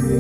Hey,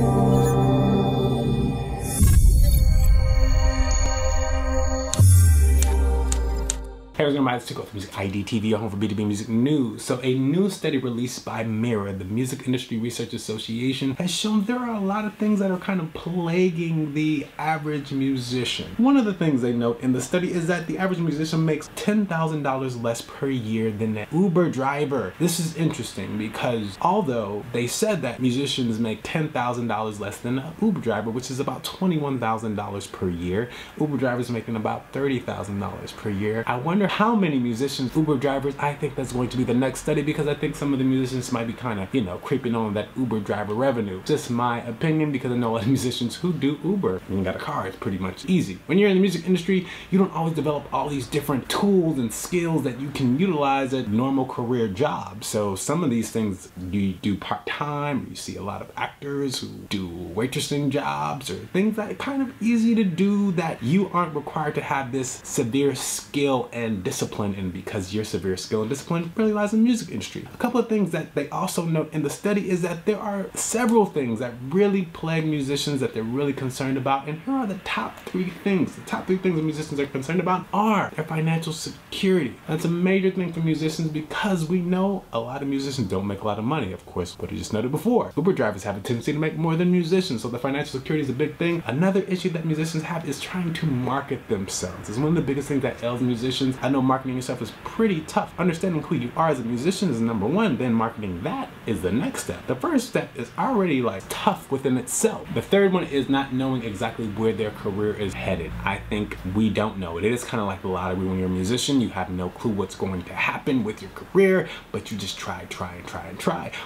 what's going on? It's Tuco with Music ID TV, your home for B2B music news. So a new study released by MIRA, the Music Industry Reseach Association, has shown there are a lot of things that are kind of plaguing the average musician. One of the things they note in the study is that the average musician makes $10,000 less per year than an Uber driver. This is interesting because although they said that musicians make $10,000 less than an Uber driver, which is about $21,000 per year, Uber drivers making about $30,000 per year. I wonder how many musicians, Uber drivers, I think that's going to be the next study, because I think some of the musicians might be kind of, creeping on that Uber driver revenue. Just my opinion, because I know a lot of musicians who do Uber. When you got a car, it's pretty much easy. When you're in the music industry, you don't always develop all these different tools and skills that you can utilize at normal career jobs. So some of these things you do part-time. You see a lot of actors who do waitressing jobs or things that are kind of easy to do that you aren't required to have this severe skill and discipline in, because your severe skill and discipline really lies in the music industry. A couple of things that they also note in the study is that there are several things that really plague musicians that they're really concerned about, and here are the top 3 things. The top 3 things that musicians are concerned about are their financial security. That's a major thing for musicians, because we know a lot of musicians don't make a lot of money, of course, what I just noted before. Uber drivers have a tendency to make more than musicians, so the financial security is a big thing. Another issue that musicians have is trying to market themselves. It's one of the biggest things that ails musicians. I know marketing yourself is pretty tough. Understanding who you are as a musician is number one, then marketing that is the next step. The first step is already tough within itself. The third one is not knowing exactly where their career is headed. I think we don't know. It is kind of like the lottery. When you're a musician, you have no clue what's going to happen with your career, but you just try.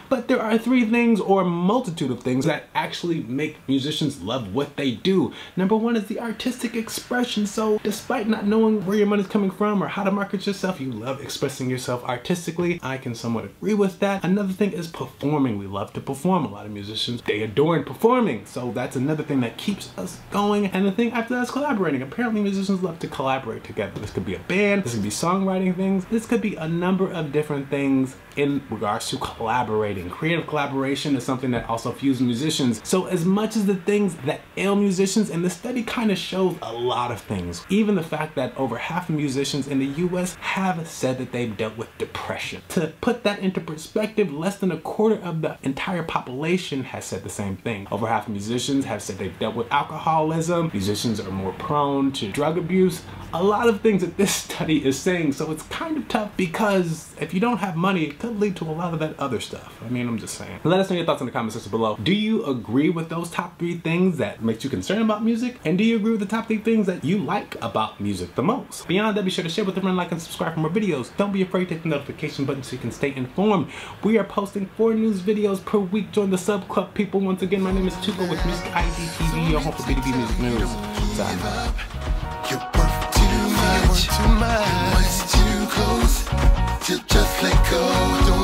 But there are 3 things, or a multitude of things, that actually make musicians love what they do. Number 1 is the artistic expression. So despite not knowing where your money's coming from or how to market yourself, you love expressing yourself artistically. I can somewhat agree with that. Another thing is performing. We love to perform. A lot of musicians, they adore performing. So that's another thing that keeps us going. And the thing after that is collaborating. Apparently musicians love to collaborate together. This could be a band, this could be songwriting things, this could be a number of different things in regards to collaborating. Creative collaboration is something that also fuels musicians. So as much as the things that ail musicians, and the study kind of shows a lot of things, even the fact that over half of musicians in the US have said that they've dealt with depression. To put that into perspective, less than a quarter of the entire population has said the same thing. Over half of musicians have said they've dealt with alcoholism. Musicians are more prone to drug abuse. A lot of things that this study is saying. So it's kind of tough, because if you don't have money, it could lead to a lot of that other stuff. I mean, I'm just saying. Let us know your thoughts in the comment section below. Do you agree with those top 3 things that make you concerned about music? And do you agree with the top 3 things that you like about music the most? Beyond that, be sure to share with a friend, like, and subscribe for more videos. Don't be afraid to hit the notification button so you can stay informed. We are posting 4 news videos per week. Join the sub club, people. Once again, my name is Tuco with Music ID TV, your home for B2B music news. You're perfect too much, too close to just let go. Don't